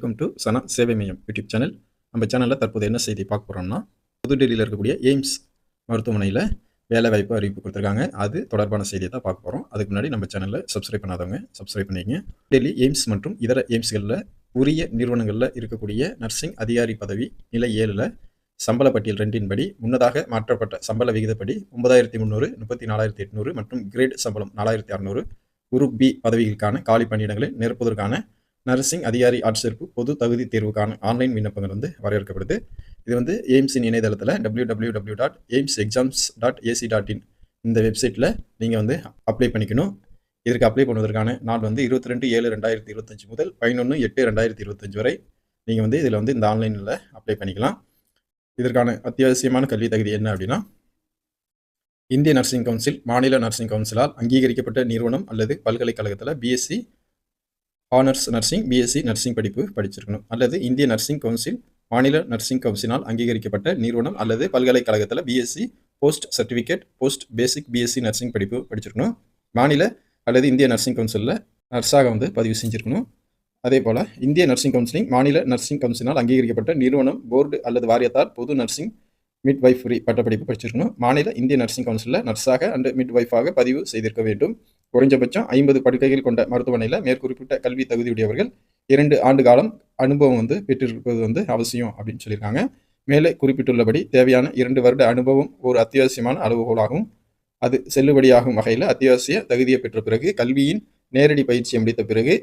Welcome to சனா சேவை மையம் YouTube channel. நம்ம சேனலில் தற்போது என்ன செய்தி பார்க்க போகிறோம்னா, புதுடெல்லியில் இருக்கக்கூடிய எய்ம்ஸ் மருத்துவமனையில் வேலைவாய்ப்பு அறிவிப்பு கொடுத்துருக்காங்க. அது தொடர்பான செய்தியை தான் பார்க்க போகிறோம். அதுக்கு முன்னாடி நம்ம சேனலில் சப்ஸ்கிரைப் பண்ணாதவங்க சப்ஸ்கிரைப் பண்ணிக்கங்க. டெல்லி எய்ம்ஸ் மற்றும் இதர எய்ம்ஸ்களில் உரிய நிறுவனங்களில் இருக்கக்கூடிய நர்சிங் அதிகாரி பதவி நிலை 7ல் சம்பள பட்டியல் 2 படி முன்னதாக மாற்றப்பட்ட சம்பள விகிதப்படி 9300, 34,800 மற்றும் கிரேட் சம்பளம் 4600 குரூப் பி பதவிகளுக்கான காலி பணியிடங்களை நிரப்புவதற்கான நர்சிங் அதிகாரி ஆட்சேர்ப்பு பொது தகுதி தேர்வுக்கான ஆன்லைன் விண்ணப்பங்கள் வரவேற்கப்படுது. இது எய்ம்ஸின் இணையதளத்தில் www.aimsexams.ac.in இந்த வெப்சைட்டில் நீங்கள் அப்ளை பண்ணிக்கணும். இதற்கு அப்ளை பண்ணுவதற்கான நாள் 22/7/2025 முதல் 11/8/2025 வரை நீங்கள் இதில் இந்த ஆன்லைனில் அப்ளை பண்ணிக்கலாம். இதற்கான அத்தியாவசியமான கல்வி தகுதி என்ன அப்படின்னா, இந்திய நர்சிங் கவுன்சில், மாநில நர்சிங் கவுன்சிலால் அங்கீகரிக்கப்பட்ட நிறுவனம் அல்லது பல்கலைக்கழகத்தில் BSc honours nursing, BSc nursing படிப்பு படிச்சிருக்கணும். அல்லது இந்திய நர்சிங் கவுன்சில், மாநில நர்சிங் கவுன்சிலால் அங்கீகரிக்கப்பட்ட நிறுவனம் அல்லது பல்கலைக்கழகத்தில் பிஎஸ்சி போஸ்ட் சர்டிஃபிகேட் போஸ்ட் பேசிக் பிஎஸ்சி நர்சிங் படிப்பு படிச்சிருக்கணும். மாநில அல்லது இந்திய நர்சிங் கவுன்சிலில் நர்ஸாக பதிவு செஞ்சுருக்கணும். அதே போல் இந்திய நர்சிங் கவுன்சிலிங், மாநில நர்சிங் கவுன்சிலால் அங்கீகரிக்கப்பட்ட நிறுவனம், போர்டு அல்லது வாரியத்தால் பொது நர்சிங் மிட்வைஃபரி பட்டப்படிப்பு படிச்சிருக்கணும். மாநில இந்திய நர்சிங் கவுன்சிலில் நர்ஸாக அண்ட் மிட்வைஃபாக பதிவு செய்திருக்க வேண்டும். குறைஞ்சபட்சம் 50 படுக்கைகள் கொண்ட மருத்துவமனையில் மேற்குறிப்பிட்ட கல்வி தகுதியுடையவர்கள் 2 ஆண்டு காலம் அனுபவம் பெற்றிருப்பது அவசியம் அப்படின்னு சொல்லியிருக்காங்க. மேலே குறிப்பிட்டுள்ளபடி தேவையான 2 வருட அனுபவம் ஒரு அத்தியாவசியமான அளவுகோலாகும். அது செல்லுபடியாகும் வகையில் அத்தியாவசிய தகுதியை பெற்ற பிறகு, கல்வியின் நேரடி பயிற்சியை முடித்த பிறகு,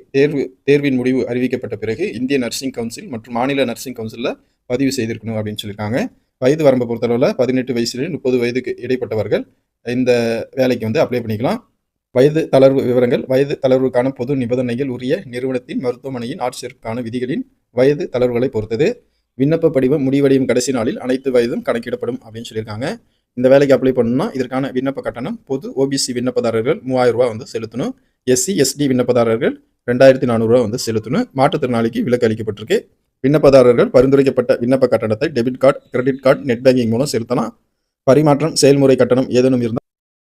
தேர்வின் முடிவு அறிவிக்கப்பட்ட பிறகு இந்திய நர்சிங் கவுன்சில் மற்றும் மாநில நர்சிங் கவுன்சிலில் பதிவு செய்திருக்கணும் அப்படின்னு சொல்லியிருக்காங்க. வயது வரம்பை பொறுத்தளவில் 18 வயசுலேருந்து 30 வயதுக்கு இடைப்பட்டவர்கள் இந்த வேலைக்கு அப்ளை பண்ணிக்கலாம். வயது தளர்வு விவரங்கள். வயது தளர்வுக்கான பொது நிபந்தனைகள் உரிய நிறுவனத்தின் மருத்துவமனையின் ஆட்சேர்ப்புக்கான விதிகளின் வயது தளர்வுகளை பொறுத்தது. விண்ணப்ப படிவம் முடிவடையும் கடைசி நாளில் அனைத்து வயதும் கணக்கிடப்படும் அப்படின்னு சொல்லியிருக்காங்க. இந்த வேலைக்கு அப்ளை பண்ணணும்னா இதற்கான விண்ணப்ப கட்டணம் பொது ஓபிசி விண்ணப்பதாரர்கள் 3000 ரூபா செலுத்தணும். எஸ்சி எஸ்டி விண்ணப்பதாரர்கள் 2400 ரூபா செலுத்தணும். மாற்றுத்திறனாளிக்கு விலக்கு அளிக்கப்பட்டிருக்கு. விண்ணப்பதாரர்கள் பரிந்துரைக்கப்பட்ட விண்ணப்ப கட்டணத்தை debit card, credit card, net banking மூலம் செலுத்தலாம். பரிமாற்றம் செயல்முறை கட்டணம் ஏதேனும் இருந்தால்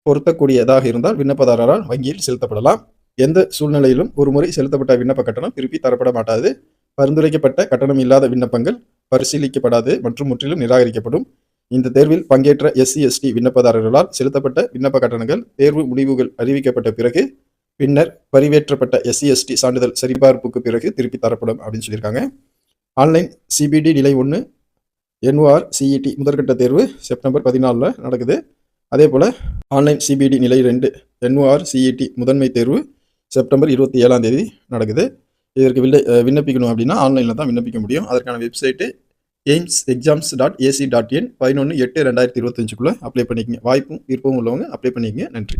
பொருத்தக்கூடியதாக இருந்தால் விண்ணப்பதாரரால் வங்கியில் செலுத்தப்படலாம். எந்த சூழ்நிலையிலும் ஒரு முறை செலுத்தப்பட்ட விண்ணப்ப கட்டணம் திருப்பி தரப்பட மாட்டாது. பரிந்துரைக்கப்பட்ட கட்டணம் இல்லாத விண்ணப்பங்கள் பரிசீலிக்கப்படாது மற்றும் முற்றிலும் நிராகரிக்கப்படும். இந்த தேர்வில் பங்கேற்ற எஸ்சி எஸ்டி விண்ணப்பதாரர்களால் செலுத்தப்பட்ட விண்ணப்ப கட்டணங்கள் தேர்வு முடிவுகள் அறிவிக்கப்பட்ட பிறகு, பின்னர் பதிவேற்றப்பட்ட எஸ்சி எஸ்டி சான்றிதழ் சரிபார்ப்புக்கு பிறகு திருப்பி தரப்படும் அப்படின்னு சொல்லியிருக்காங்க. ஆன்லைன் சிபிடி நிலை 1 NOR CET முதற்கட்ட தேர்வு செப்டம்பர் 14 நடக்குது. அதே போல் ஆன்லைன் சிபிடி நிலை 2 NOR CET முதன்மை தேர்வு செப்டம்பர் 27 நடக்குது. இதற்கு விண்ணப்பிக்கணும் அப்படின்னா ஆன்லைனில் தான் விண்ணப்பிக்க முடியும். அதற்கான வெப்சைட்டு aimsexams.ac.in 11/8/2025 அப்ளை பண்ணிக்கங்க. வாய்ப்பும் விருப்பமும் உள்ளவங்க அப்ளை பண்ணிக்கங்க. நன்றி.